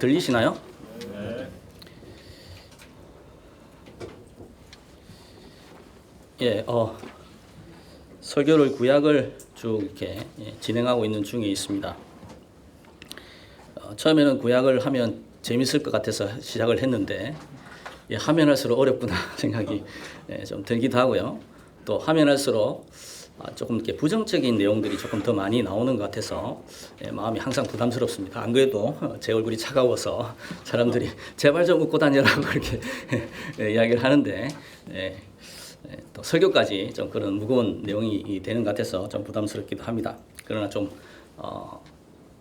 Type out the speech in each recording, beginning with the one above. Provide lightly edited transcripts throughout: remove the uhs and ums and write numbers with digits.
들리시나요? 예, 설교를 구약을 쭉 이렇게 진행하고 있는 중에 있습니다. 처음에는 구약을 하면 재밌을 것 같아서 시작을 했는데 하면 할수록 어렵구나 생각이 좀 들기도 하고요. 또 하면 할수록 조금 이렇게 부정적인 내용들이 조금 더 많이 나오는 것 같아서 마음이 항상 부담스럽습니다. 안 그래도 제 얼굴이 차가워서 사람들이 제발 좀 웃고 다녀라고 이렇게 이야기를 하는데 또 설교까지 좀 그런 무거운 내용이 되는 것 같아서 좀 부담스럽기도 합니다. 그러나 좀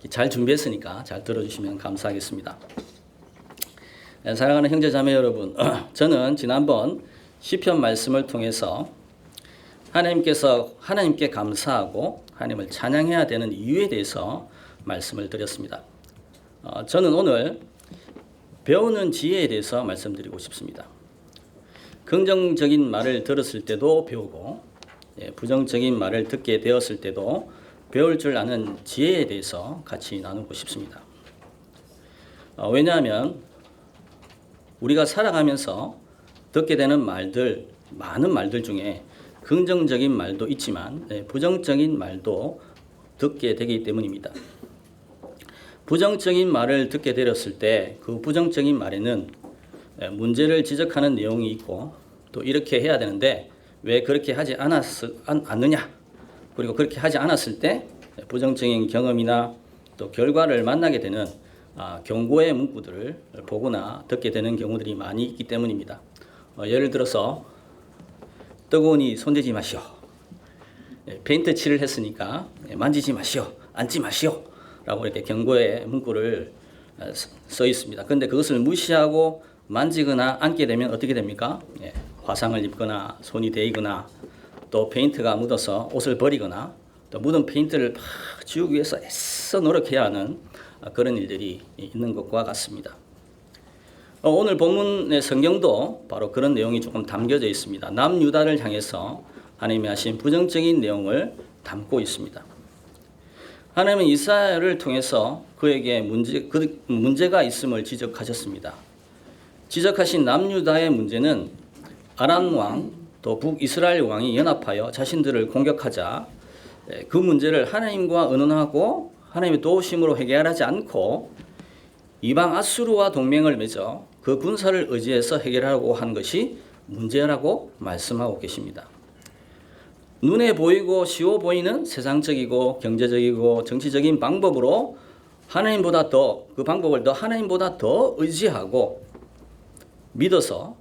잘 준비했으니까 잘 들어주시면 감사하겠습니다. 사랑하는 형제 자매 여러분, 저는 지난번 시편 말씀을 통해서 하나님께 감사하고 하나님을 찬양해야 되는 이유에 대해서 말씀을 드렸습니다. 저는 오늘 배우는 지혜에 대해서 말씀드리고 싶습니다. 긍정적인 말을 들었을 때도 배우고 부정적인 말을 듣게 되었을 때도 배울 줄 아는 지혜에 대해서 같이 나누고 싶습니다. 왜냐하면 우리가 살아가면서 듣게 되는 말들, 많은 말들 중에 긍정적인 말도 있지만 부정적인 말도 듣게 되기 때문입니다. 부정적인 말을 듣게 되었을 때 그 부정적인 말에는 문제를 지적하는 내용이 있고 또 이렇게 해야 되는데 왜 그렇게 하지 않느냐, 그리고 그렇게 하지 않았을 때 부정적인 경험이나 또 결과를 만나게 되는 경고의 문구들을 보거나 듣게 되는 경우들이 많이 있기 때문입니다. 예를 들어서 뜨거우니 손대지 마시오. 페인트 칠을 했으니까 만지지 마시오. 앉지 마시오. 라고 이렇게 경고의 문구를 써 있습니다. 그런데 그것을 무시하고 만지거나 앉게 되면 어떻게 됩니까? 화상을 입거나 손이 데이거나 또 페인트가 묻어서 옷을 버리거나 또 묻은 페인트를 막 지우기 위해서 애써 노력해야 하는 그런 일들이 있는 것과 같습니다. 오늘 본문의 성경도 바로 그런 내용이 조금 담겨져 있습니다. 남유다를 향해서 하나님이 하신 부정적인 내용을 담고 있습니다. 하나님은 이스라엘을 통해서 그에게 문제가 있음을 지적하셨습니다. 지적하신 남유다의 문제는 아람 왕 또 북이스라엘 왕이 연합하여 자신들을 공격하자 그 문제를 하나님과 의논하고 하나님의 도우심으로 해결하지 않고 이방 아수르와 동맹을 맺어 그 군사를 의지해서 해결하려고 한 것이 문제라고 말씀하고 계십니다. 눈에 보이고 쉬워 보이는 세상적이고 경제적이고 정치적인 방법으로 하나님보다 더 그 방법을 하나님보다 더 의지하고 믿어서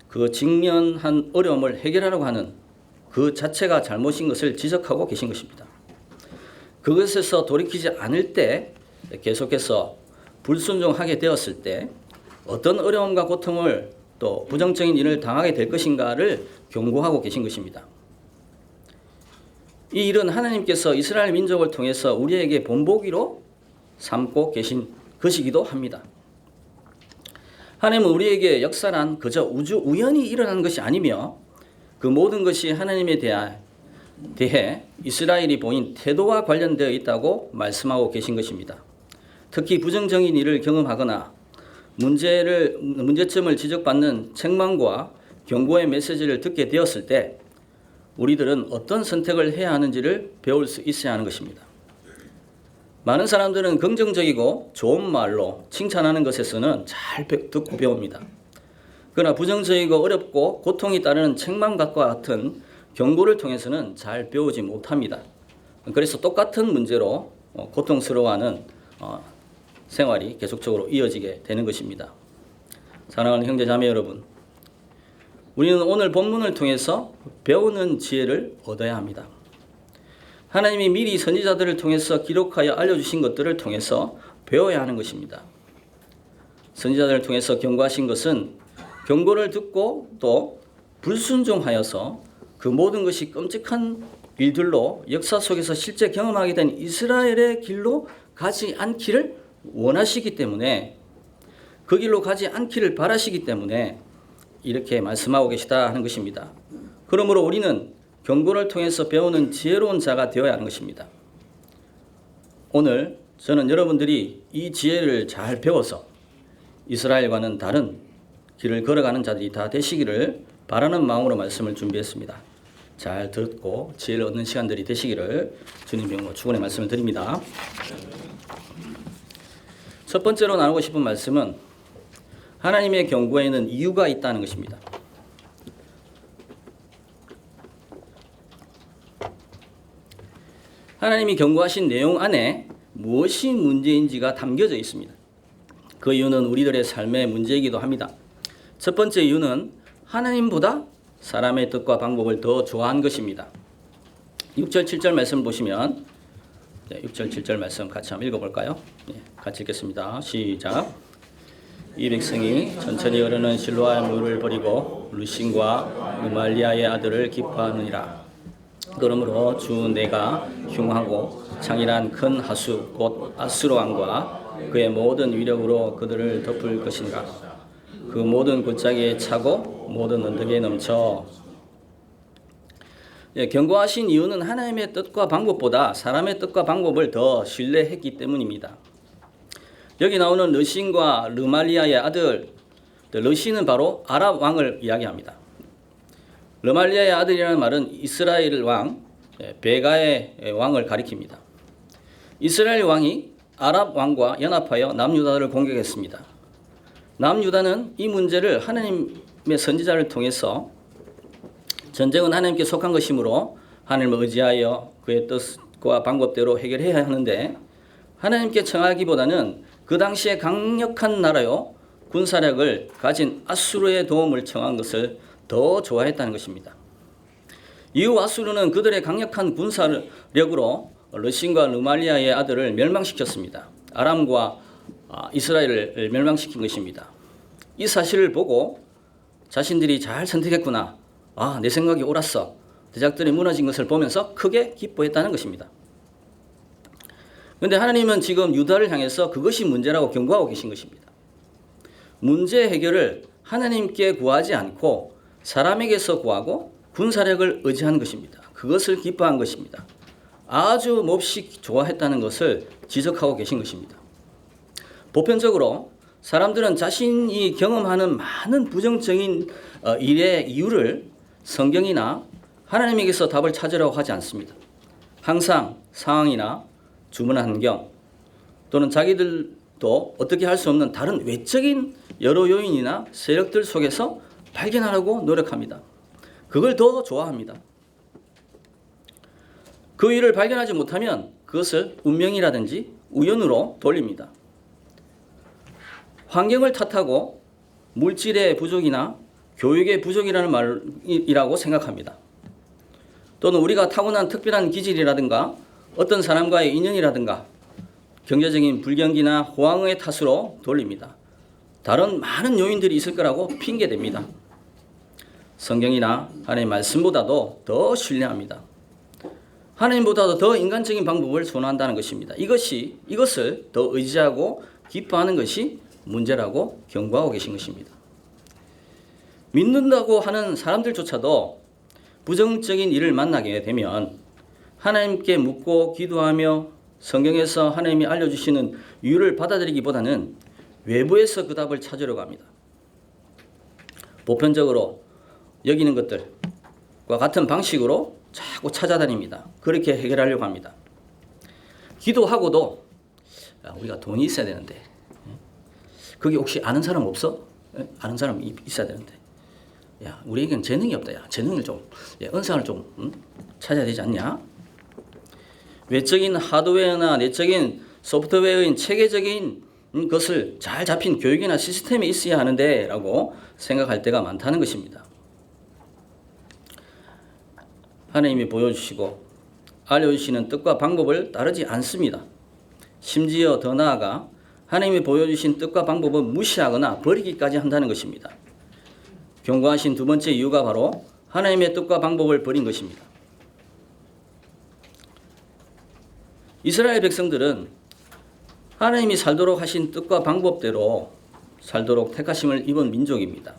그 직면한 어려움을 해결하려고 하는 그 자체가 잘못인 것을 지적하고 계신 것입니다. 그것에서 돌이키지 않을 때 계속해서 불순종하게 되었을 때 어떤 어려움과 고통을 또 부정적인 일을 당하게 될 것인가를 경고하고 계신 것입니다. 이 일은 하나님께서 이스라엘 민족을 통해서 우리에게 본보기로 삼고 계신 것이기도 합니다. 하나님은 우리에게 역사란 그저 우연히 일어난 것이 아니며 그 모든 것이 하나님에 대해 이스라엘이 보인 태도와 관련되어 있다고 말씀하고 계신 것입니다. 특히 부정적인 일을 경험하거나 문제점을 지적받는 책망과 경고의 메시지를 듣게 되었을 때 우리들은 어떤 선택을 해야 하는지를 배울 수 있어야 하는 것입니다. 많은 사람들은 긍정적이고 좋은 말로 칭찬하는 것에서는 잘 듣고 배웁니다. 그러나 부정적이고 어렵고 고통이 따르는 책망과 같은 경고를 통해서는 잘 배우지 못합니다. 그래서 똑같은 문제로 고통스러워하는 생활이 계속적으로 이어지게 되는 것입니다. 사랑하는 형제 자매 여러분, 우리는 오늘 본문을 통해서 배우는 지혜를 얻어야 합니다. 하나님이 미리 선지자들을 통해서 기록하여 알려주신 것들을 통해서 배워야 하는 것입니다. 선지자들을 통해서 경고하신 것은 경고를 듣고 또 불순종하여서 그 모든 것이 끔찍한 일들로 역사 속에서 실제 경험하게 된 이스라엘의 길로 가지 않기를 원하시기 때문에 그 길로 가지 않기를 바라시기 때문에 이렇게 말씀하고 계시다 하는 것입니다. 그러므로 우리는 경고를 통해서 배우는 지혜로운 자가 되어야 하는 것입니다. 오늘 저는 여러분들이 이 지혜를 잘 배워서 이스라엘과는 다른 길을 걸어가는 자들이 다 되시기를 바라는 마음으로 말씀을 준비했습니다. 잘 듣고 지혜를 얻는 시간들이 되시기를 주님 이름으로 축원의 말씀을 드립니다. 첫 번째로 나누고 싶은 말씀은 하나님의 경고에는 이유가 있다는 것입니다. 하나님이 경고하신 내용 안에 무엇이 문제인지가 담겨져 있습니다. 그 이유는 우리들의 삶의 문제이기도 합니다. 첫 번째 이유는 하나님보다 사람의 뜻과 방법을 더 좋아한 것입니다. 6절 7절 말씀 보시면 6절 7절 말씀 같이 한번 읽어볼까요? 같이 읽겠습니다. 시작. 이 백성이 천천히 흐르는 실로아의 물을 버리고 르신과 르말리아의 아들을 기뻐하느니라. 그러므로 주 내가 흉하고 창일한 큰 하수 곧 아수르 왕과 그의 모든 위력으로 그들을 덮을 것인가. 그 모든 골짜기에 차고 모든 언덕에 넘쳐. 경고하신 이유는 하나님의 뜻과 방법보다 사람의 뜻과 방법을 더 신뢰했기 때문입니다. 여기 나오는 르신과 르말리아의 아들, 르신은 바로 아랍 왕을 이야기합니다. 르말리아의 아들이라는 말은 이스라엘 왕 베가의 왕을 가리킵니다. 이스라엘 왕이 아랍 왕과 연합하여 남유다를 공격했습니다. 남유다는 이 문제를 하나님의 선지자를 통해서 전쟁은 하나님께 속한 것이므로 하나님을 의지하여 그의 뜻과 방법대로 해결해야 하는데 하나님께 청하기보다는 그 당시에 강력한 나라요 군사력을 가진 아수르의 도움을 청한 것을 더 좋아했다는 것입니다. 이후 아수르는 그들의 강력한 군사력으로 르신과 르말리아의 아들을 멸망시켰습니다. 아람과 이스라엘을 멸망시킨 것입니다. 이 사실을 보고 자신들이 잘 선택했구나. 내 생각이 옳았어. 대적들이 무너진 것을 보면서 크게 기뻐했다는 것입니다. 그런데 하나님은 지금 유다를 향해서 그것이 문제라고 경고하고 계신 것입니다. 문제 해결을 하나님께 구하지 않고 사람에게서 구하고 군사력을 의지한 것입니다. 그것을 기뻐한 것입니다. 아주 몹시 좋아했다는 것을 지적하고 계신 것입니다. 보편적으로 사람들은 자신이 경험하는 많은 부정적인 일의 이유를 성경이나 하나님에게서 답을 찾으려고 하지 않습니다. 항상 상황이나 주변 환경 또는 자기들도 어떻게 할 수 없는 다른 외적인 여러 요인이나 세력들 속에서 발견하려고 노력합니다. 그걸 더 좋아합니다. 그 일을 발견하지 못하면 그것을 운명이라든지 우연으로 돌립니다. 환경을 탓하고 물질의 부족이나 교육의 부족이라는 말이라고 생각합니다. 또는 우리가 타고난 특별한 기질이라든가 어떤 사람과의 인연이라든가 경제적인 불경기나 호황의 탓으로 돌립니다. 다른 많은 요인들이 있을 거라고 핑계댑니다. 성경이나 하나님의 말씀보다도 더 신뢰합니다. 하나님보다도 더 인간적인 방법을 선호한다는 것입니다. 이것을 더 의지하고 기뻐하는 것이 문제라고 경고하고 계신 것입니다. 믿는다고 하는 사람들조차도 부정적인 일을 만나게 되면 하나님께 묻고 기도하며 성경에서 하나님이 알려주시는 이유를 받아들이기보다는 외부에서 그 답을 찾으려고 합니다. 보편적으로 여기는 것들과 같은 방식으로 자꾸 찾아다닙니다. 그렇게 해결하려고 합니다. 기도하고도 우리가 돈이 있어야 되는데 거기 혹시 아는 사람 없어? 아는 사람 있어야 되는데 우리에겐 재능이 없다. 재능을 좀 은사를 좀 찾아야 되지 않냐? 외적인 하드웨어나 내적인 소프트웨어인 체계적인 것을 잘 잡힌 교육이나 시스템이 있어야 하는데 라고 생각할 때가 많다는 것입니다. 하나님이 보여주시고 알려주시는 뜻과 방법을 따르지 않습니다. 심지어 더 나아가 하나님이 보여주신 뜻과 방법을 무시하거나 버리기까지 한다는 것입니다. 경고하신 두 번째 이유가 바로 하나님의 뜻과 방법을 버린 것입니다. 이스라엘 백성들은 하나님이 살도록 하신 뜻과 방법대로 살도록 택하심을 입은 민족입니다.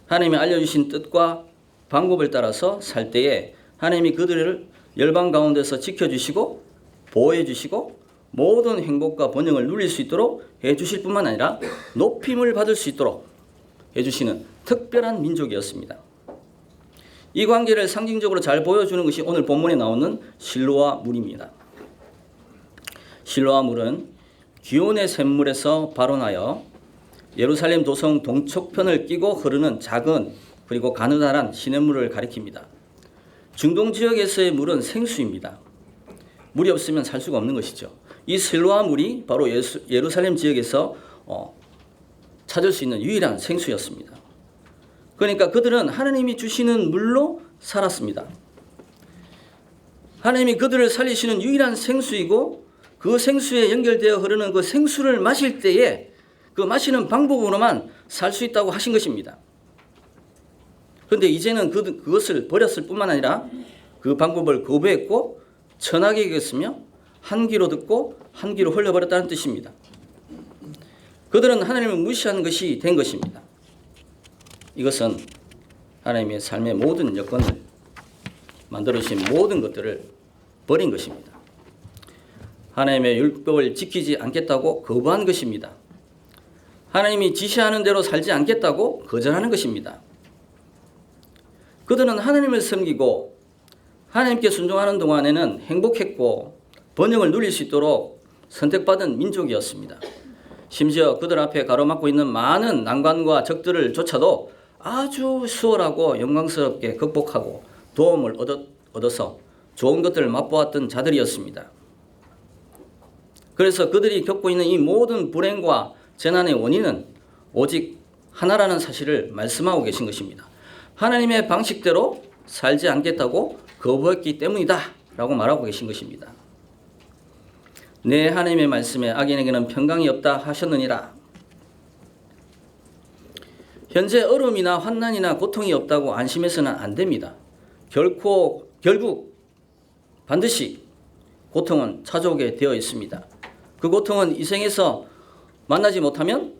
하나님이 알려주신 뜻과 방법을 따라서 살 때에 하나님이 그들을 열방 가운데서 지켜주시고 보호해주시고 모든 행복과 번영을 누릴 수 있도록 해주실 뿐만 아니라 높임을 받을 수 있도록 해주시는 특별한 민족이었습니다. 이 관계를 상징적으로 잘 보여주는 것이 오늘 본문에 나오는 실로아 물입니다. 실로아 물은 기온의 샘물에서 발원하여 예루살렘 도성 동쪽편을 끼고 흐르는 작은 그리고 가느다란 시냇물을 가리킵니다. 중동 지역에서의 물은 생수입니다. 물이 없으면 살 수가 없는 것이죠. 이 실로아 물이 바로 예루살렘 지역에서 찾을 수 있는 유일한 생수였습니다. 그러니까 그들은 하나님이 주시는 물로 살았습니다. 하나님이 그들을 살리시는 유일한 생수이고 그 생수에 연결되어 흐르는 그 생수를 마실 때에 그 마시는 방법으로만 살 수 있다고 하신 것입니다. 그런데 이제는 그것을 버렸을 뿐만 아니라 그 방법을 거부했고 천하게 여겼으며 한 귀로 듣고 한 귀로 흘려버렸다는 뜻입니다. 그들은 하나님을 무시한 것이 된 것입니다. 이것은 하나님의 삶의 모든 여건을 만들어주신 모든 것들을 버린 것입니다. 하나님의 율법을 지키지 않겠다고 거부한 것입니다. 하나님이 지시하는 대로 살지 않겠다고 거절하는 것입니다. 그들은 하나님을 섬기고 하나님께 순종하는 동안에는 행복했고 번영을 누릴 수 있도록 선택받은 민족이었습니다. 심지어 그들 앞에 가로막고 있는 많은 난관과 적들을 조차도 아주 수월하고 영광스럽게 극복하고 도움을 얻어서 좋은 것들을 맛보았던 자들이었습니다. 그래서 그들이 겪고 있는 이 모든 불행과 재난의 원인은 오직 하나라는 사실을 말씀하고 계신 것입니다. 하나님의 방식대로 살지 않겠다고 거부했기 때문이다 라고 말하고 계신 것입니다. 내 하나님의 말씀에 악인에게는 평강이 없다 하셨느니라. 현재 어려움이나 환난이나 고통이 없다고 안심해서는 안 됩니다. 결국 반드시 고통은 찾아오게 되어 있습니다. 그 고통은 이 생에서 만나지 못하면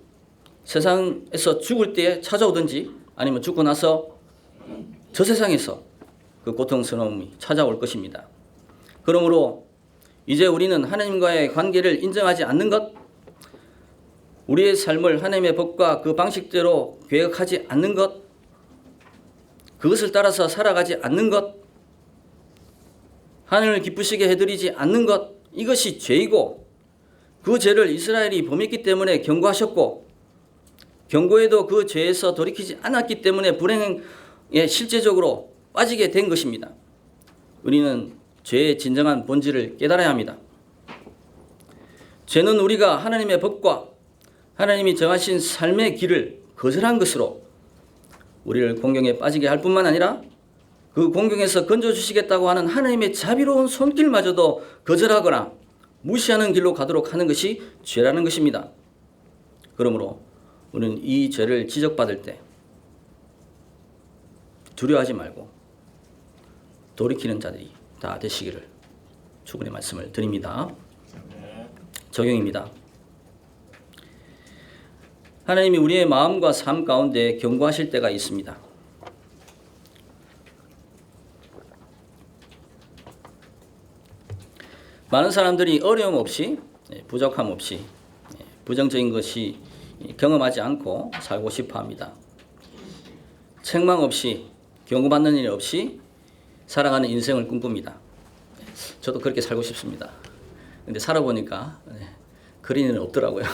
세상에서 죽을 때에 찾아오든지 아니면 죽고 나서 저 세상에서 그 고통스러움이 찾아올 것입니다. 그러므로 이제 우리는 하나님과의 관계를 인정하지 않는 것, 우리의 삶을 하나님의 법과 그 방식대로 계획하지 않는 것, 그것을 따라서 살아가지 않는 것, 하나님을 기쁘시게 해드리지 않는 것, 이것이 죄이고 그 죄를 이스라엘이 범했기 때문에 경고하셨고 경고에도 그 죄에서 돌이키지 않았기 때문에 불행에 실제적으로 빠지게 된 것입니다. 우리는 죄의 진정한 본질을 깨달아야 합니다. 죄는 우리가 하나님의 법과 하나님이 정하신 삶의 길을 거절한 것으로 우리를 공경에 빠지게 할 뿐만 아니라 그 공경에서 건져주시겠다고 하는 하나님의 자비로운 손길마저도 거절하거나 무시하는 길로 가도록 하는 것이 죄라는 것입니다. 그러므로 우리는 이 죄를 지적받을 때 두려워하지 말고 돌이키는 자들이 다 되시기를 축원의 말씀을 드립니다. 적용입니다. 하나님이 우리의 마음과 삶 가운데 경고하실 때가 있습니다. 많은 사람들이 어려움 없이, 부족함 없이, 부정적인 것이 경험하지 않고 살고 싶어 합니다. 책망 없이, 경고받는 일 없이 살아가는 인생을 꿈꿉니다. 저도 그렇게 살고 싶습니다. 근데 살아보니까 그런 일은 없더라고요.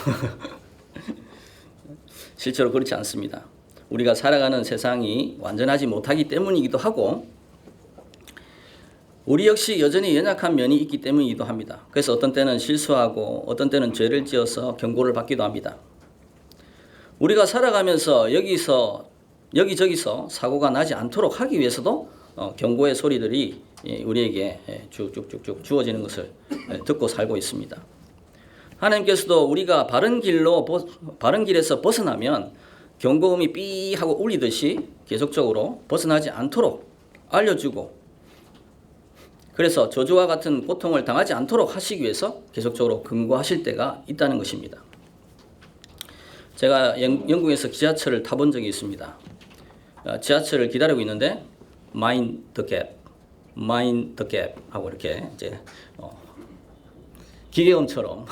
실제로 그렇지 않습니다. 우리가 살아가는 세상이 완전하지 못하기 때문이기도 하고 우리 역시 여전히 연약한 면이 있기 때문이기도 합니다. 그래서 어떤 때는 실수하고 어떤 때는 죄를 지어서 경고를 받기도 합니다. 우리가 살아가면서 여기저기서 사고가 나지 않도록 하기 위해서도 경고의 소리들이 우리에게 쭉쭉쭉쭉 주어지는 것을 듣고 살고 있습니다. 하나님께서도 우리가 바른 길에서 벗어나면 경고음이 삐 하고 울리듯이 계속적으로 벗어나지 않도록 알려주고 그래서 저주와 같은 고통을 당하지 않도록 하시기 위해서 계속적으로 경고하실 때가 있다는 것입니다. 제가 영국에서 지하철을 타본 적이 있습니다. 지하철을 기다리고 있는데 mind the gap 하고 이렇게 이제 기계음처럼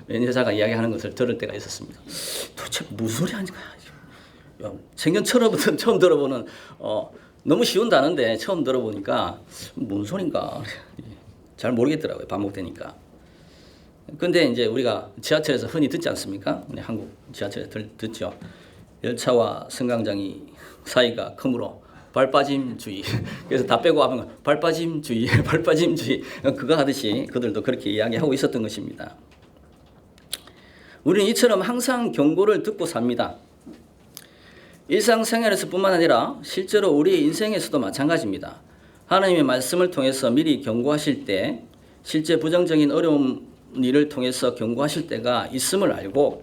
여자가 이야기하는 것을 들을 때가 있었습니다. 도대체 무슨 소리 하는 거야? 생전 처음 들어보는 너무 쉬운 단어인데 처음 들어보니까 무슨 소린가 잘 모르겠더라고요. 반복되니까. 근데 이제 우리가 지하철에서 흔히 듣지 않습니까? 네, 한국 지하철에서 듣죠. 열차와 승강장이 사이가 크므로 발빠짐 주의. 그래서 다 빼고 하면 발빠짐 주의, 발빠짐 주의. 그거 하듯이 그들도 그렇게 이야기하고 있었던 것입니다. 우리는 이처럼 항상 경고를 듣고 삽니다. 일상생활에서뿐만 아니라 실제로 우리의 인생에서도 마찬가지입니다. 하나님의 말씀을 통해서 미리 경고하실 때 실제 부정적인 어려운 일을 통해서 경고하실 때가 있음을 알고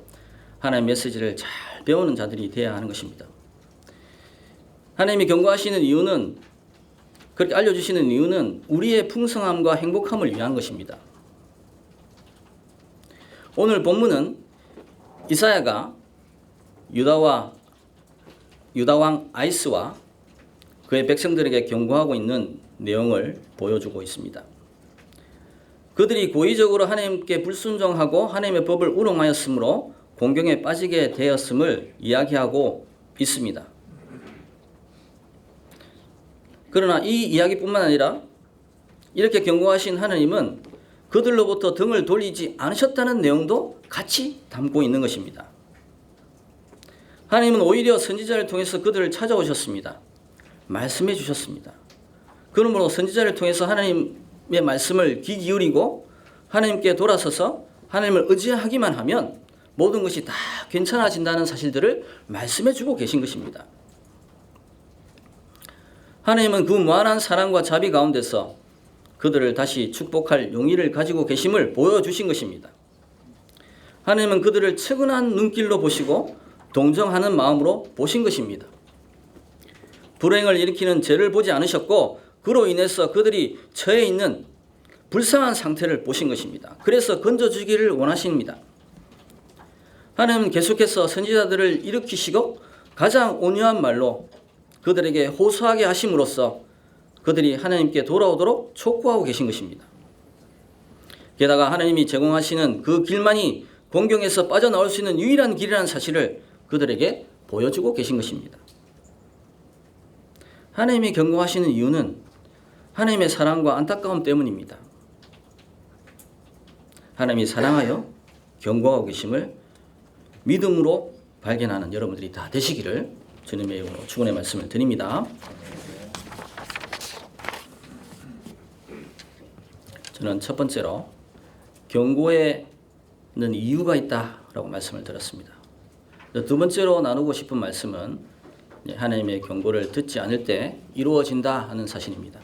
하나님의 메시지를 잘 배우는 자들이 되어야 하는 것입니다. 하나님이 경고하시는 이유는, 그렇게 알려주시는 이유는 우리의 풍성함과 행복함을 위한 것입니다. 오늘 본문은 이사야가 유다왕 아이스와 그의 백성들에게 경고하고 있는 내용을 보여주고 있습니다. 그들이 고의적으로 하나님께 불순종하고 하나님의 법을 우롱하였으므로 공경에 빠지게 되었음을 이야기하고 있습니다. 그러나 이 이야기뿐만 아니라 이렇게 경고하신 하나님은 그들로부터 등을 돌리지 않으셨다는 내용도 같이 담고 있는 것입니다. 하나님은 오히려 선지자를 통해서 그들을 찾아오셨습니다. 말씀해 주셨습니다. 그러므로 선지자를 통해서 하나님의 말씀을 귀 기울이고 하나님께 돌아서서 하나님을 의지하기만 하면 모든 것이 다 괜찮아진다는 사실들을 말씀해 주고 계신 것입니다. 하나님은 그 무한한 사랑과 자비 가운데서 그들을 다시 축복할 용의를 가지고 계심을 보여주신 것입니다. 하나님은 그들을 측은한 눈길로 보시고 동정하는 마음으로 보신 것입니다. 불행을 일으키는 죄를 보지 않으셨고 그로 인해서 그들이 처해 있는 불쌍한 상태를 보신 것입니다. 그래서 건져주기를 원하십니다. 하나님은 계속해서 선지자들을 일으키시고 가장 온유한 말로 그들에게 호소하게 하심으로써 그들이 하나님께 돌아오도록 촉구하고 계신 것입니다. 게다가 하나님이 제공하시는 그 길만이 공경에서 빠져나올 수 있는 유일한 길이라는 사실을 그들에게 보여주고 계신 것입니다. 하나님이 경고하시는 이유는 하나님의 사랑과 안타까움 때문입니다. 하나님이 사랑하여 경고하고 계심을 믿음으로 발견하는 여러분들이 다 되시기를 주님의 이름으로 축원의 말씀을 드립니다. 저는 첫 번째로 경고에는 이유가 있다라고 말씀을 드렸습니다. 두 번째로 나누고 싶은 말씀은 하나님의 경고를 듣지 않을 때 이루어진다 하는 사실입니다.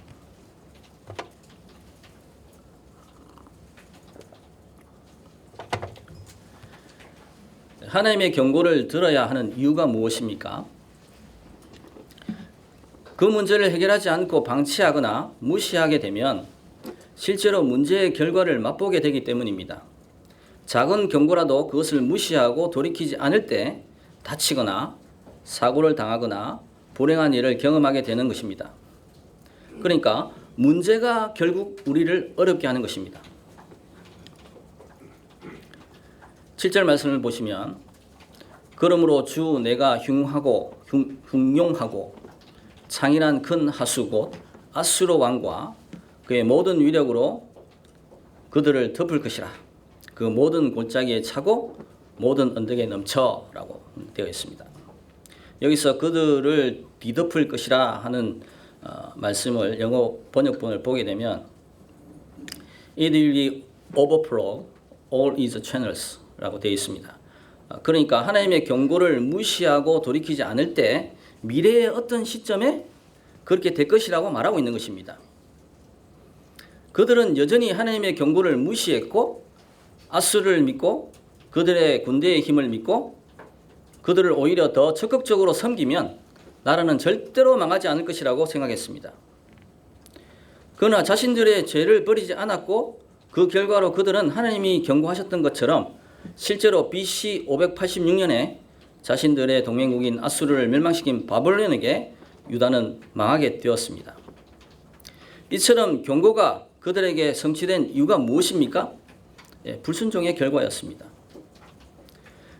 하나님의 경고를 들어야 하는 이유가 무엇입니까? 그 문제를 해결하지 않고 방치하거나 무시하게 되면 실제로 문제의 결과를 맛보게 되기 때문입니다. 작은 경고라도 그것을 무시하고 돌이키지 않을 때 다치거나 사고를 당하거나 불행한 일을 경험하게 되는 것입니다. 그러니까 문제가 결국 우리를 어렵게 하는 것입니다. 7절 말씀을 보시면 그러므로 주 내가 흉용하고 창일한 큰 하수 곧 아수르 왕과 그의 모든 위력으로 그들을 덮을 것이라. 그 모든 골짜기에 차고 모든 언덕에 넘쳐라고 되어 있습니다. 여기서 그들을 뒤덮을 것이라 하는 말씀을 영어 번역본을 보게 되면 It will be overflow all its channels 라고 되어 있습니다. 그러니까 하나님의 경고를 무시하고 돌이키지 않을 때 미래의 어떤 시점에 그렇게 될 것이라고 말하고 있는 것입니다. 그들은 여전히 하나님의 경고를 무시했고 아수르를 믿고 그들의 군대의 힘을 믿고 그들을 오히려 더 적극적으로 섬기면 나라는 절대로 망하지 않을 것이라고 생각했습니다. 그러나 자신들의 죄를 버리지 않았고 그 결과로 그들은 하나님이 경고하셨던 것처럼 실제로 BC 586년에 자신들의 동맹국인 아수르를 멸망시킨 바벨론에게 유다는 망하게 되었습니다. 이처럼 경고가 그들에게 성취된 이유가 무엇입니까? 불순종의 결과였습니다.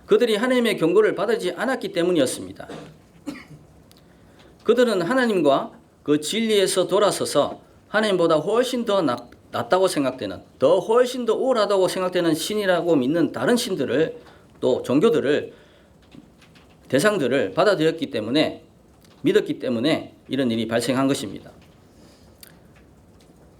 그들이 하나님의 경고를 받지 않았기 때문이었습니다. 그들은 하나님과 그 진리에서 돌아서서 하나님보다 훨씬 더 낫다고 생각되는, 더 훨씬 더 우월하다고 생각되는 신이라고 믿는 다른 신들을, 또 종교들을, 대상들을 받아들였기 때문에, 믿었기 때문에 이런 일이 발생한 것입니다.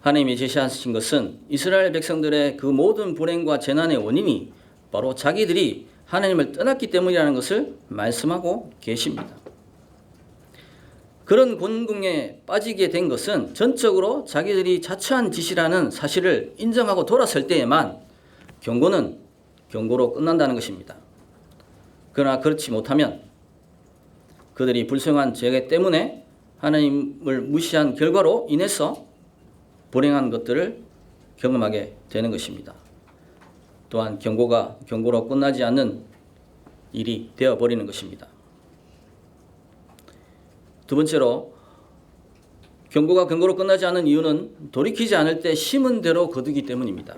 하나님이 제시하신 것은 이스라엘 백성들의 그 모든 불행과 재난의 원인이 바로 자기들이 하나님을 떠났기 때문이라는 것을 말씀하고 계십니다. 그런 곤궁에 빠지게 된 것은 전적으로 자기들이 자처한 짓이라는 사실을 인정하고 돌아설 때에만 경고는 경고로 끝난다는 것입니다. 그러나 그렇지 못하면 그들이 불순종한 죄 때문에 하나님을 무시한 결과로 인해서 불행한 것들을 경험하게 되는 것입니다. 또한 경고가 경고로 끝나지 않는 일이 되어버리는 것입니다. 두 번째로, 경고가 경고로 끝나지 않는 이유는 돌이키지 않을 때 심은 대로 거두기 때문입니다.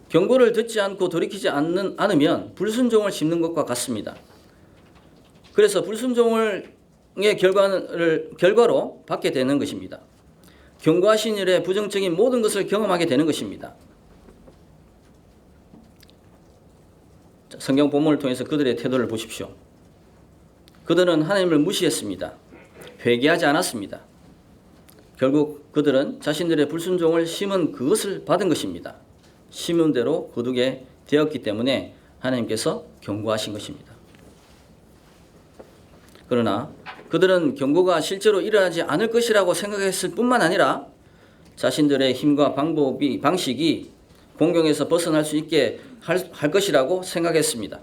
경고를 듣지 않고 돌이키지 않으면 불순종을 심는 것과 같습니다. 그래서 불순종의 결과로 받게 되는 것입니다. 경고하신 일에 부정적인 모든 것을 경험하게 되는 것입니다. 성경 본문을 통해서 그들의 태도를 보십시오. 그들은 하나님을 무시했습니다. 회개하지 않았습니다. 결국 그들은 자신들의 불순종을 심은 그것을 받은 것입니다. 심은 대로 거두게 되었기 때문에 하나님께서 경고하신 것입니다. 그러나 그들은 경고가 실제로 일어나지 않을 것이라고 생각했을 뿐만 아니라 자신들의 힘과 방식이 공경에서 벗어날 수 있게 할 것이라고 생각했습니다.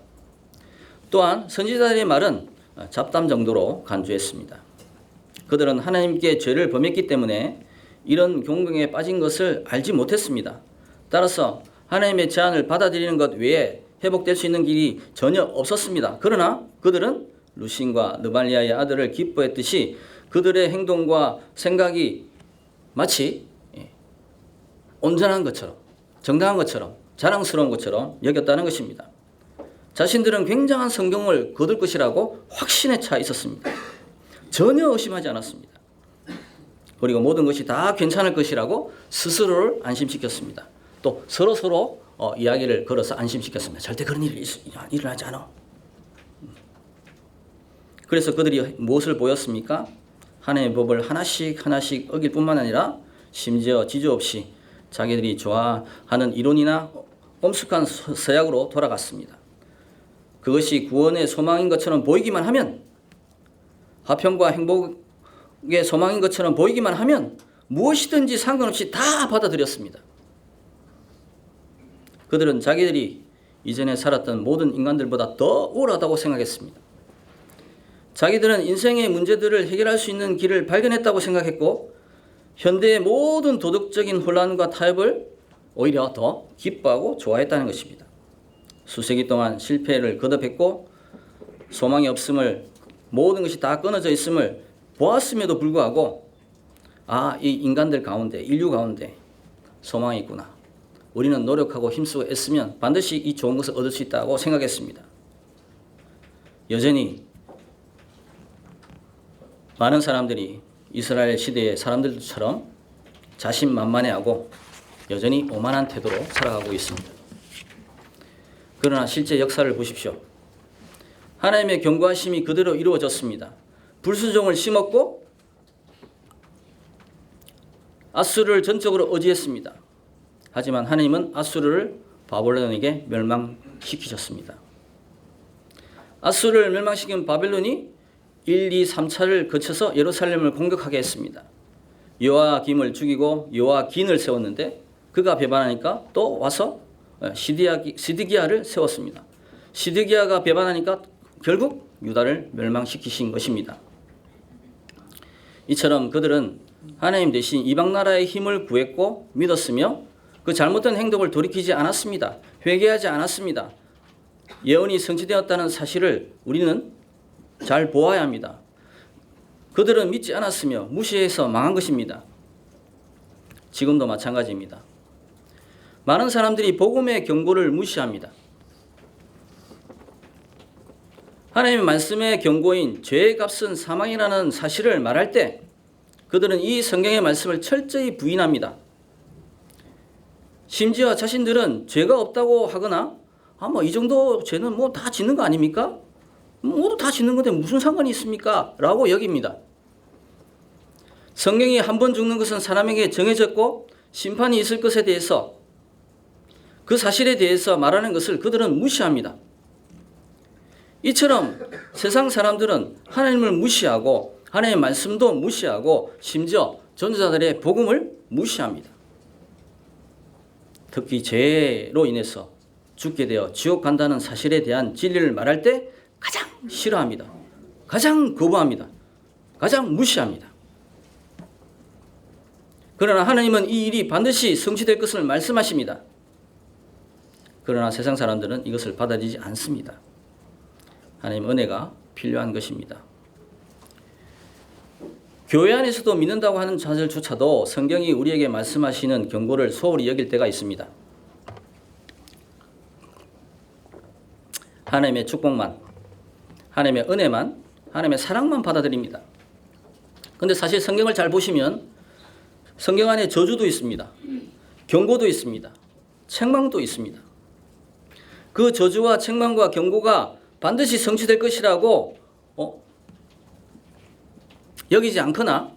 또한 선지자들의 말은 잡담 정도로 간주했습니다. 그들은 하나님께 죄를 범했기 때문에 이런 공경에 빠진 것을 알지 못했습니다. 따라서 하나님의 제안을 받아들이는 것 외에 회복될 수 있는 길이 전혀 없었습니다. 그러나 그들은 루신과 느발리아의 아들을 기뻐했듯이 그들의 행동과 생각이 마치 온전한 것처럼, 정당한 것처럼, 자랑스러운 것처럼 여겼다는 것입니다. 자신들은 굉장한 성경을 거둘 것이라고 확신에 차 있었습니다. 전혀 의심하지 않았습니다. 그리고 모든 것이 다 괜찮을 것이라고 스스로를 안심시켰습니다. 또 서로 이야기를 걸어서 안심시켰습니다. 절대 그런 일이 일어나지 않아. 그래서 그들이 무엇을 보였습니까? 하나님의 법을 하나씩 어길 뿐만 아니라 심지어 지조 없이 자기들이 좋아하는 이론이나 엄숙한 서약으로 돌아갔습니다. 그것이 구원의 소망인 것처럼 보이기만 하면, 화평과 행복의 소망인 것처럼 보이기만 하면 무엇이든지 상관없이 다 받아들였습니다. 그들은 자기들이 이전에 살았던 모든 인간들보다 더 우월하다고 생각했습니다. 자기들은 인생의 문제들을 해결할 수 있는 길을 발견했다고 생각했고, 현대의 모든 도덕적인 혼란과 타협을 오히려 더 기뻐하고 좋아했다는 것입니다. 수세기 동안 실패를 거듭했고 소망이 없음을, 모든 것이 다 끊어져 있음을 보았음에도 불구하고, 이 인간들 가운데, 인류 가운데 소망이 있구나. 우리는 노력하고 힘쓰고 애쓰면 반드시 이 좋은 것을 얻을 수 있다고 생각했습니다. 여전히 많은 사람들이 이스라엘 시대의 사람들처럼 자신만만해하고 여전히 오만한 태도로 살아가고 있습니다. 그러나 실제 역사를 보십시오. 하나님의 경고하심이 그대로 이루어졌습니다. 불순종을 심었고 아수르를 전적으로 의지했습니다. 하지만 하나님은 아수르를 바벨론에게 멸망시키셨습니다. 아수르를 멸망시킨 바벨론이 1, 2, 3차를 거쳐서 예루살렘을 공격하게 했습니다. 요아김을 죽이고 요아긴을 세웠는데 그가 배반하니까 또 와서 시드기야를 세웠습니다. 시드기야가 배반하니까 결국 유다를 멸망시키신 것입니다. 이처럼 그들은 하나님 대신 이방 나라의 힘을 구했고 믿었으며 그 잘못된 행동을 돌이키지 않았습니다. 회개하지 않았습니다. 예언이 성취되었다는 사실을 우리는 잘 보아야 합니다. 그들은 믿지 않았으며 무시해서 망한 것입니다. 지금도 마찬가지입니다. 많은 사람들이 복음의 경고를 무시합니다. 하나님의 말씀의 경고인 죄의 값은 사망이라는 사실을 말할 때 그들은 이 성경의 말씀을 철저히 부인합니다. 심지어 자신들은 죄가 없다고 하거나 이 정도 죄는 다 짓는 거 아닙니까? 모두 다 짓는 건데 무슨 상관이 있습니까? 라고 여깁니다. 성경이 한 번 죽는 것은 사람에게 정해졌고 심판이 있을 것에 대해서 그 사실에 대해서 말하는 것을 그들은 무시합니다. 이처럼 세상 사람들은 하나님을 무시하고 하나님의 말씀도 무시하고 심지어 전도자들의 복음을 무시합니다. 특히 죄로 인해서 죽게 되어 지옥 간다는 사실에 대한 진리를 말할 때 가장 싫어합니다. 가장 거부합니다. 가장 무시합니다. 그러나 하나님은 이 일이 반드시 성취될 것을 말씀하십니다. 그러나 세상 사람들은 이것을 받아들이지 않습니다. 하나님의 은혜가 필요한 것입니다. 교회 안에서도 믿는다고 하는 자들조차도 성경이 우리에게 말씀하시는 경고를 소홀히 여길 때가 있습니다. 하나님의 축복만, 하나님의 은혜만, 하나님의 사랑만 받아들입니다. 그런데 사실 성경을 잘 보시면 성경 안에 저주도 있습니다. 경고도 있습니다. 책망도 있습니다. 그 저주와 책망과 경고가 반드시 성취될 것이라고 여기지 않거나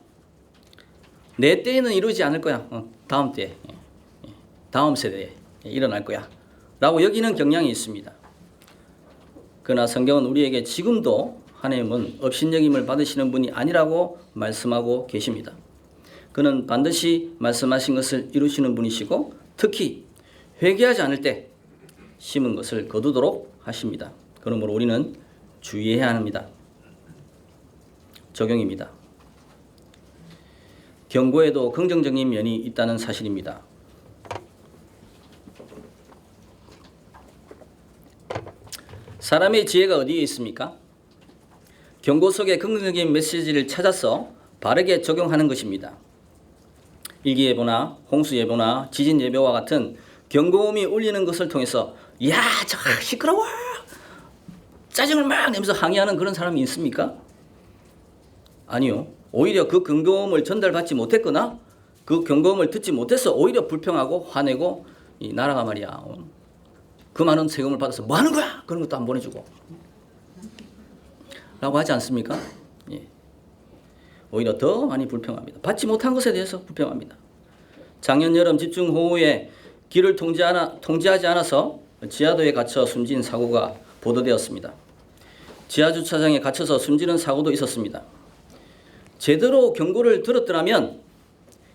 내 때에는 이루지 않을 거야. 다음 때, 다음 세대에 일어날 거야. 라고 여기는 경향이 있습니다. 그러나 성경은 우리에게 지금도 하나님은 업신여김을 받으시는 분이 아니라고 말씀하고 계십니다. 그는 반드시 말씀하신 것을 이루시는 분이시고 특히 회개하지 않을 때 심은 것을 거두도록 하십니다. 그러므로 우리는 주의해야 합니다. 적용입니다. 경고에도 긍정적인 면이 있다는 사실입니다. 사람의 지혜가 어디에 있습니까? 경고 속의 긍정적인 메시지를 찾아서 바르게 적용하는 것입니다. 일기예보나 홍수예보나 지진예보와 같은 경고음이 울리는 것을 통해서 야, 저 시끄러워! 짜증을 막 내면서 항의하는 그런 사람이 있습니까? 아니요. 오히려 그 경고음을 전달받지 못했거나 그 경고음을 듣지 못해서 오히려 불평하고 화내고 이 나라가 말이야. 그 많은 세금을 받아서 뭐 하는 거야? 그런 것도 안 보내주고. 라고 하지 않습니까? 예. 오히려 더 많이 불평합니다. 받지 못한 것에 대해서 불평합니다. 작년 여름 집중호우에 길을 통제하지 않아서 지하도에 갇혀 숨진 사고가 보도되었습니다. 지하주차장에 갇혀서 숨지는 사고도 있었습니다. 제대로 경고를 들었더라면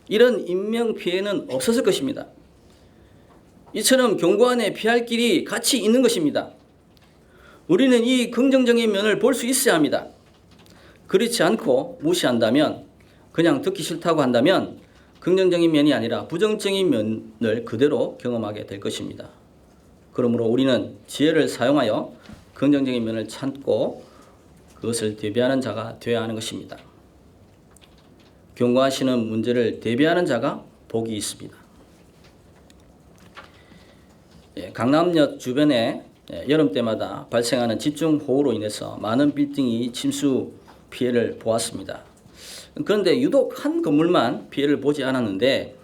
이런 인명피해는 없었을 것입니다. 이처럼 경고 안에 피할 길이 같이 있는 것입니다. 우리는 이 긍정적인 면을 볼 수 있어야 합니다. 그렇지 않고 무시한다면, 그냥 듣기 싫다고 한다면 긍정적인 면이 아니라 부정적인 면을 그대로 경험하게 될 것입니다. 그러므로 우리는 지혜를 사용하여 긍정적인 면을 찾고 그것을 대비하는 자가 되어야 하는 것입니다. 경고하시는 문제를 대비하는 자가 복이 있습니다. 강남역 주변에 여름 때마다 발생하는 집중호우로 인해서 많은 빌딩이 침수 피해를 보았습니다. 그런데 유독 한 건물만 피해를 보지 않았는데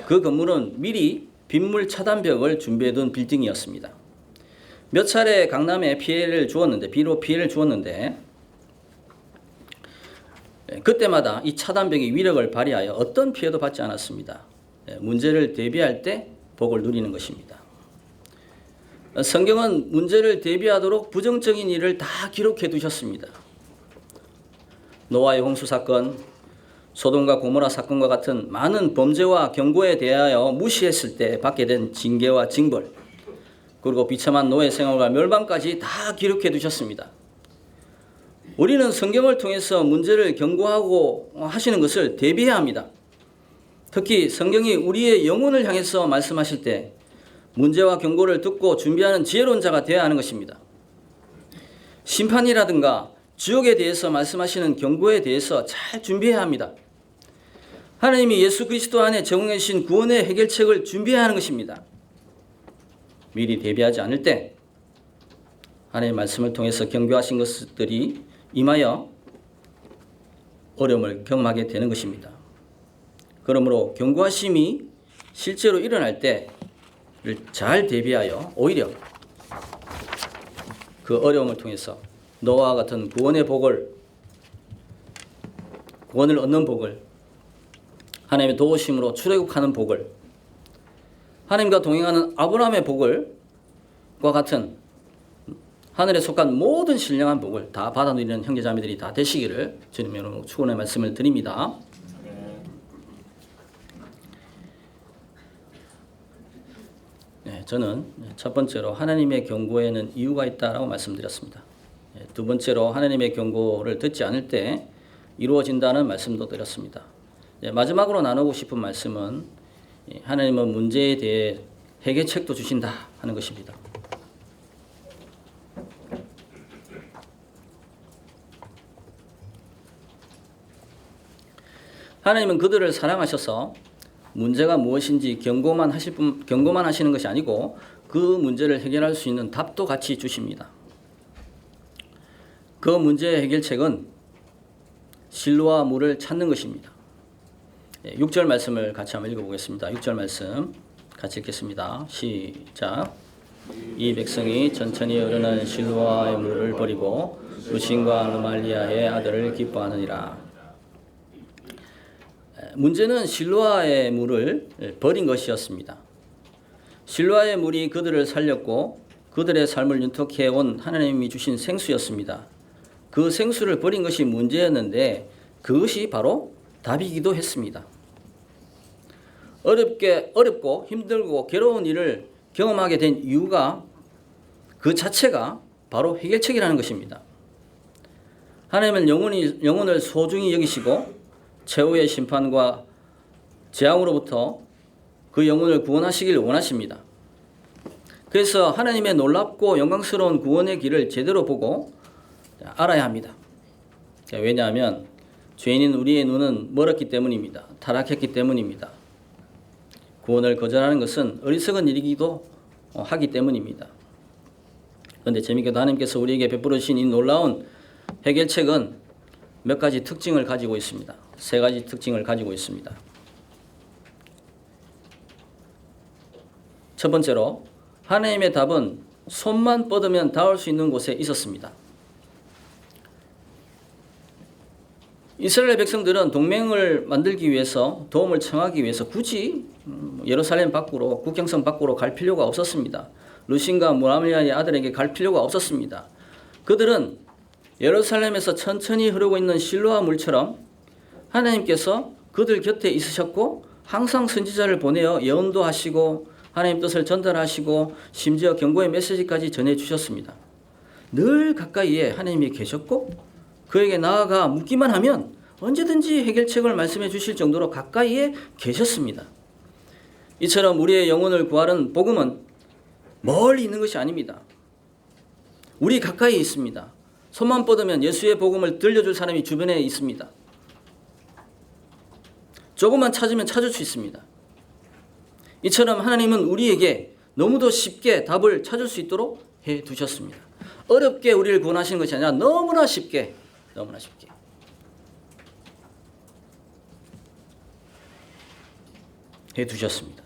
그 건물은 미리 빗물 차단벽을 준비해둔 빌딩이었습니다. 몇 차례 강남에 비로 피해를 주었는데 그때마다 이 차단벽이 위력을 발휘하여 어떤 피해도 받지 않았습니다. 문제를 대비할 때 복을 누리는 것입니다. 성경은 문제를 대비하도록 부정적인 일을 다 기록해 두셨습니다. 노아의 홍수 사건, 소돔과 고모라 사건과 같은 많은 범죄와 경고에 대하여 무시했을 때 받게 된 징계와 징벌, 그리고 비참한 노예 생활과 멸망까지 다 기록해 두셨습니다. 우리는 성경을 통해서 문제를 경고하고 하시는 것을 대비해야 합니다. 특히 성경이 우리의 영혼을 향해서 말씀하실 때 문제와 경고를 듣고 준비하는 지혜로운 자가 되어야 하는 것입니다. 심판이라든가 지옥에 대해서 말씀하시는 경고에 대해서 잘 준비해야 합니다. 하나님이 예수 그리스도 안에 제공해 주신 구원의 해결책을 준비해야 하는 것입니다. 미리 대비하지 않을 때 하나님의 말씀을 통해서 경고하신 것들이 임하여 어려움을 경험하게 되는 것입니다. 그러므로 경고하심이 실제로 일어날 때를 잘 대비하여 오히려 그 어려움을 통해서 노아와 같은 구원의 복을, 구원을 얻는 복을, 하나님의 도우심으로 출애굽하는 복을, 하나님과 동행하는 아브라함의 복을과 같은 하늘에 속한 모든 신령한 복을 다 받아 누리는 형제자매들이 다 되시기를 주님의 이름으로 축원의 말씀을 드립니다. 네, 저는 첫 번째로 하나님의 경고에는 이유가 있다라고 말씀드렸습니다. 두 번째로 하나님의 경고를 듣지 않을 때 이루어진다는 말씀도 드렸습니다. 마지막으로 나누고 싶은 말씀은 하나님은 문제에 대해 해결책도 주신다 하는 것입니다. 하나님은 그들을 사랑하셔서 문제가 무엇인지 경고만 하시는 것이 아니고 그 문제를 해결할 수 있는 답도 같이 주십니다. 그 문제의 해결책은 실로와 물을 찾는 것입니다. 6절 말씀을 같이 한번 읽어보겠습니다. 6절 말씀 같이 읽겠습니다. 시작. 이 백성이 천천히 흐르는 실로아의 물을 버리고 루신과 르말리아의 아들을 기뻐하느니라. 문제는 실로아의 물을 버린 것이었습니다. 실로아의 물이 그들을 살렸고 그들의 삶을 윤택해 온 하나님이 주신 생수였습니다. 그 생수를 버린 것이 문제였는데 그것이 바로 답이기도 했습니다. 어렵고 힘들고 괴로운 일을 경험하게 된 이유가 그 자체가 바로 해결책이라는 것입니다. 하나님은 영혼을 소중히 여기시고 최후의 심판과 재앙으로부터 그 영혼을 구원하시길 원하십니다. 그래서 하나님의 놀랍고 영광스러운 구원의 길을 제대로 보고 알아야 합니다. 왜냐하면 죄인인 우리의 눈은 멀었기 때문입니다. 타락했기 때문입니다. 구원을 거절하는 것은 어리석은 일이기도 하기 때문입니다. 그런데 재미있게도 하나님께서 우리에게 베풀어 주신 이 놀라운 해결책은 몇 가지 특징을 가지고 있습니다. 세 가지 특징을 가지고 있습니다. 첫 번째로 하나님의 답은 손만 뻗으면 닿을 수 있는 곳에 있었습니다. 이스라엘 백성들은 동맹을 만들기 위해서 도움을 청하기 위해서 굳이 예루살렘 밖으로 국경선 밖으로 갈 필요가 없었습니다. 루신과 무라미아의 아들에게 갈 필요가 없었습니다. 그들은 예루살렘에서 천천히 흐르고 있는 실로아 물처럼 하나님께서 그들 곁에 있으셨고 항상 선지자를 보내어 예언도 하시고 하나님 뜻을 전달하시고 심지어 경고의 메시지까지 전해주셨습니다. 늘 가까이에 하나님이 계셨고 그에게 나아가 묻기만 하면 언제든지 해결책을 말씀해 주실 정도로 가까이에 계셨습니다. 이처럼 우리의 영혼을 구하는 복음은 멀리 있는 것이 아닙니다. 우리 가까이에 있습니다. 손만 뻗으면 예수의 복음을 들려줄 사람이 주변에 있습니다. 조금만 찾으면 찾을 수 있습니다. 이처럼 하나님은 우리에게 너무도 쉽게 답을 찾을 수 있도록 해두셨습니다. 어렵게 우리를 구원하시는 것이 아니라 너무나 쉽게 해두셨습니다.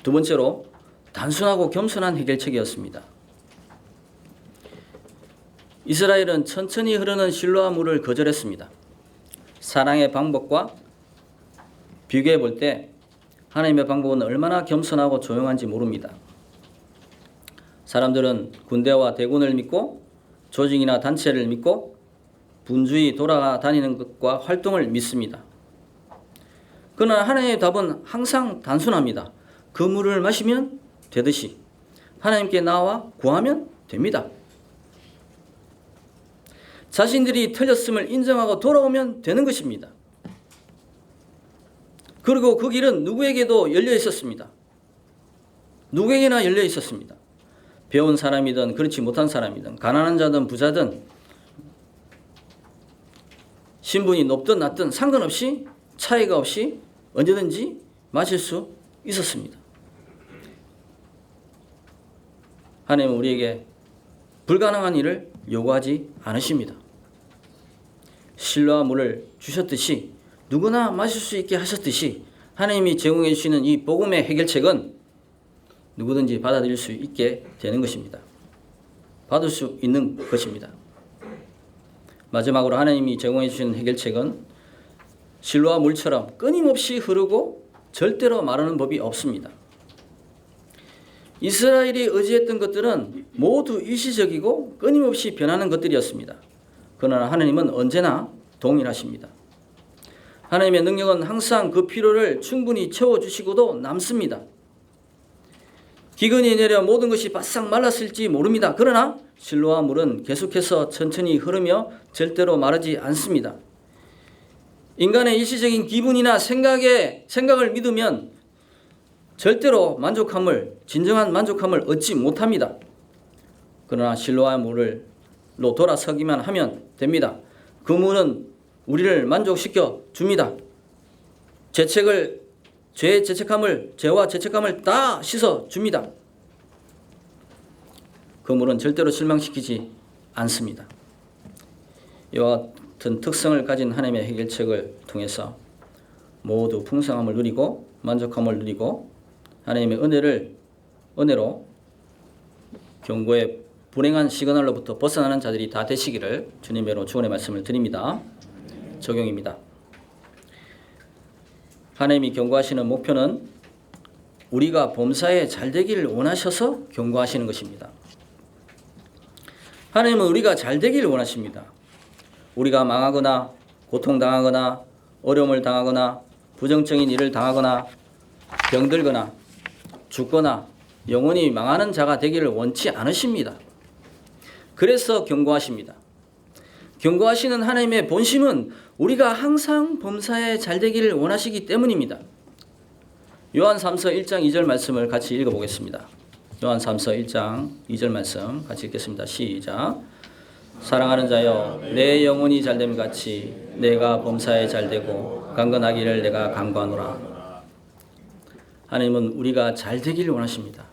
두 번째로 단순하고 겸손한 해결책이었습니다. 이스라엘은 천천히 흐르는 실로아 물을 거절했습니다. 사랑의 방법과 비교해 볼 때 하나님의 방법은 얼마나 겸손하고 조용한지 모릅니다. 사람들은 군대와 대군을 믿고 조직이나 단체를 믿고 분주히 돌아다니는 것과 활동을 믿습니다. 그러나 하나님의 답은 항상 단순합니다. 그 물을 마시면 되듯이 하나님께 나와 구하면 됩니다. 자신들이 틀렸음을 인정하고 돌아오면 되는 것입니다. 그리고 그 길은 누구에게도 열려 있었습니다. 누구에게나 열려 있었습니다. 배운 사람이든 그렇지 못한 사람이든 가난한 자든 부자든 신분이 높든 낮든 상관없이 차이가 없이 언제든지 마실 수 있었습니다. 하나님은 우리에게 불가능한 일을 요구하지 않으십니다. 실로와 물을 주셨듯이 누구나 마실 수 있게 하셨듯이 하나님이 제공해 주시는 이 복음의 해결책은 누구든지 받아들일 수 있게 되는 것입니다. 받을 수 있는 것입니다. 마지막으로 하나님이 제공해 주시는 해결책은 실로와 물처럼 끊임없이 흐르고 절대로 마르는 법이 없습니다. 이스라엘이 의지했던 것들은 모두 일시적이고 끊임없이 변하는 것들이었습니다. 그러나 하나님은 언제나 동일하십니다. 하나님의 능력은 항상 그 필요를 충분히 채워주시고도 남습니다. 기근이 내려 모든 것이 바싹 말랐을지 모릅니다. 그러나 실로와 물은 계속해서 천천히 흐르며 절대로 마르지 않습니다. 인간의 일시적인 기분이나 생각을 믿으면 절대로 진정한 만족함을 얻지 못합니다. 그러나 실로와 물로 돌아서기만 하면 됩니다. 그 물은 우리를 만족시켜 줍니다. 죄와 죄책감을 다 씻어 줍니다. 그 물은 절대로 실망시키지 않습니다. 이와 같은 특성을 가진 하나님의 해결책을 통해서 모두 풍성함을 누리고 만족함을 누리고 하나님의 은혜로 경고의 불행한 시그널로부터 벗어나는 자들이 다 되시기를 주님으로 축원의 말씀을 드립니다. 적용입니다. 하나님이 경고하시는 목표는 우리가 범사에 잘 되기를 원하셔서 경고하시는 것입니다. 하나님은 우리가 잘 되기를 원하십니다. 우리가 망하거나 고통당하거나 어려움을 당하거나 부정적인 일을 당하거나 병들거나 죽거나 영원히 망하는 자가 되기를 원치 않으십니다. 그래서 경고하십니다. 경고하시는 하나님의 본심은 우리가 항상 범사에 잘 되기를 원하시기 때문입니다. 요한 3서 1장 2절 말씀을 같이 읽어보겠습니다. 요한 3서 1장 2절 말씀 같이 읽겠습니다. 시작. 사랑하는 자여 내 영혼이 잘됨 같이 내가 범사에 잘되고 강건하기를 내가 간구하노라. 하나님은 우리가 잘 되기를 원하십니다.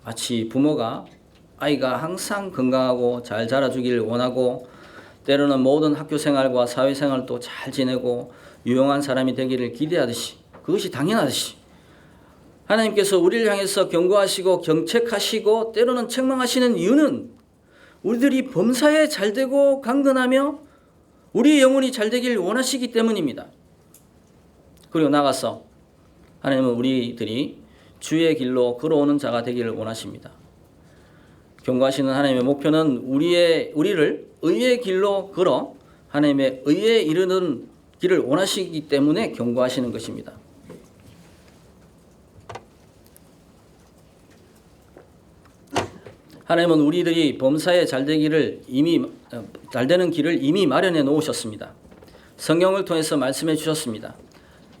마치 부모가 아이가 항상 건강하고 잘 자라주기를 원하고 때로는 모든 학교생활과 사회생활도 잘 지내고 유용한 사람이 되기를 기대하듯이 그것이 당연하듯이 하나님께서 우리를 향해서 경고하시고 경책하시고 때로는 책망하시는 이유는 우리들이 범사에 잘되고 강건하며 우리의 영혼이 잘되기를 원하시기 때문입니다. 그리고 나가서 하나님은 우리들이 주의 길로 걸어오는 자가 되기를 원하십니다. 경고하시는 하나님의 목표는 우리를 의의 길로 걸어 하나님의 의에 이르는 길을 원하시기 때문에 경고하시는 것입니다. 하나님은 우리들이 범사에 잘되는 길을 이미 마련해 놓으셨습니다. 성경을 통해서 말씀해 주셨습니다.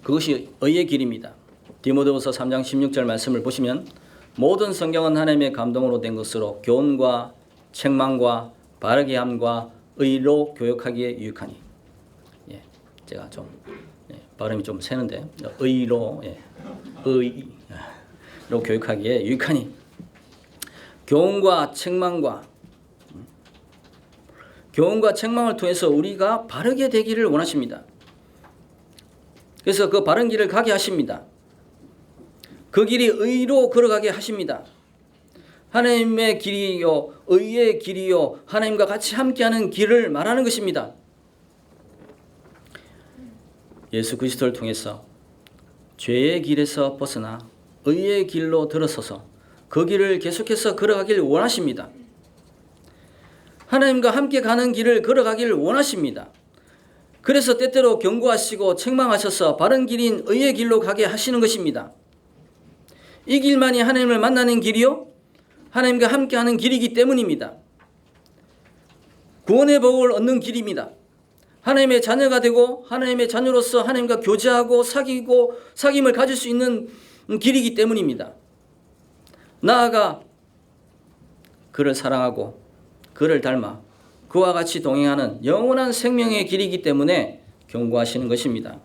그것이 의의 길입니다. 디모데후서 3장 16절 말씀을 보시면 모든 성경은 하나님의 감동으로 된 것으로 교훈과 책망과 바르게 함과 의로 교육하기에 유익하니. 제가 좀 발음이 좀 새는데 의로 교육하기에 유익하니. 교훈과 책망을 통해서 우리가 바르게 되기를 원하십니다. 그래서 그 바른 길을 가게 하십니다. 그 길이 의로 걸어가게 하십니다. 하나님의 길이요 의의 길이요 하나님과 같이 함께하는 길을 말하는 것입니다. 예수 그리스도를 통해서 죄의 길에서 벗어나 의의 길로 들어서서 그 길을 계속해서 걸어가기를 원하십니다. 하나님과 함께 가는 길을 걸어가기를 원하십니다. 그래서 때때로 경고하시고 책망하셔서 바른 길인 의의 길로 가게 하시는 것입니다. 이 길만이 하나님을 만나는 길이요 하나님과 함께하는 길이기 때문입니다. 구원의 복을 얻는 길입니다. 하나님의 자녀가 되고 하나님의 자녀로서 하나님과 교제하고 사귐을 가질 수 있는 길이기 때문입니다. 나아가 그를 사랑하고 그를 닮아 그와 같이 동행하는 영원한 생명의 길이기 때문에 경고하시는 것입니다.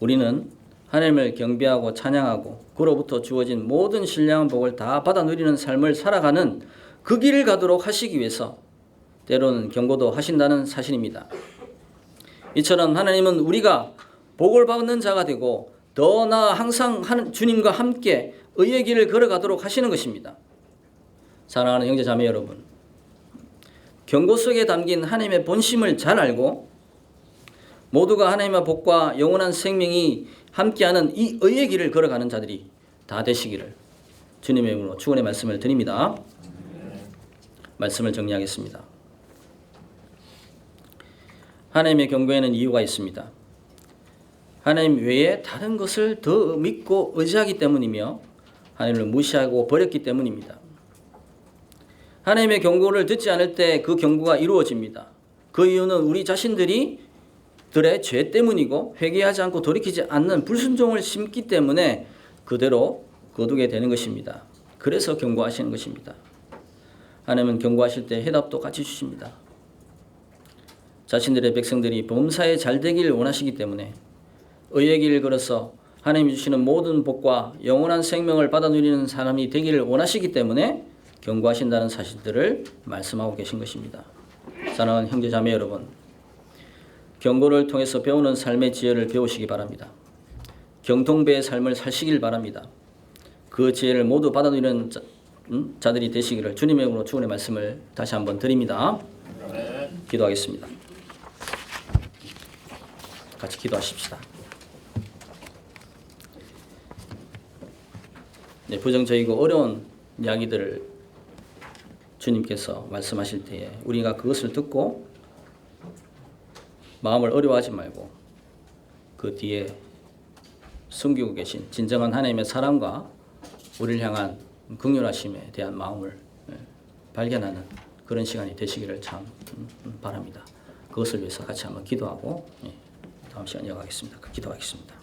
우리는 하나님을 경배하고 찬양하고 그로부터 주어진 모든 신령한 복을 다 받아 누리는 삶을 살아가는 그 길을 가도록 하시기 위해서 때로는 경고도 하신다는 사실입니다. 이처럼 하나님은 우리가 복을 받는 자가 되고 더 나아 항상 주님과 함께 의의 길을 걸어가도록 하시는 것입니다. 사랑하는 형제 자매 여러분, 경고 속에 담긴 하나님의 본심을 잘 알고 모두가 하나님의 복과 영원한 생명이 함께하는 이 의의 길을 걸어가는 자들이 다 되시기를 주님의 이름으로 축원의 말씀을 드립니다. 말씀을 정리하겠습니다. 하나님의 경고에는 이유가 있습니다. 하나님 외에 다른 것을 더 믿고 의지하기 때문이며 하나님을 무시하고 버렸기 때문입니다. 하나님의 경고를 듣지 않을 때 그 경고가 이루어집니다. 그 이유는 우리 자신들이 들의 죄 때문이고 회개하지 않고 돌이키지 않는 불순종을 심기 때문에 그대로 거두게 되는 것입니다. 그래서 경고하시는 것입니다. 하나님은 경고하실 때 해답도 같이 주십니다. 자신들의 백성들이 범사에 잘 되기를 원하시기 때문에 의의 길을 걸어서 하나님이 주시는 모든 복과 영원한 생명을 받아 누리는 사람이 되기를 원하시기 때문에 경고하신다는 사실들을 말씀하고 계신 것입니다. 사랑하는 형제 자매 여러분, 경고를 통해서 배우는 삶의 지혜를 배우시기 바랍니다. 경통배의 삶을 사시길 바랍니다. 그 지혜를 모두 받아 누리는 자들이 되시기를 주님의 이름으로 축원의 말씀을 다시 한번 드립니다. 기도하겠습니다. 같이 기도하십시다. 네, 부정적이고 어려운 이야기들을 주님께서 말씀하실 때에 우리가 그것을 듣고 마음을 어려워하지 말고 그 뒤에 숨기고 계신 진정한 하나님의 사랑과 우리를 향한 긍휼하심에 대한 마음을 발견하는 그런 시간이 되시기를 참 바랍니다. 그것을 위해서 같이 한번 기도하고 다음 시간 이어가겠습니다. 기도하겠습니다.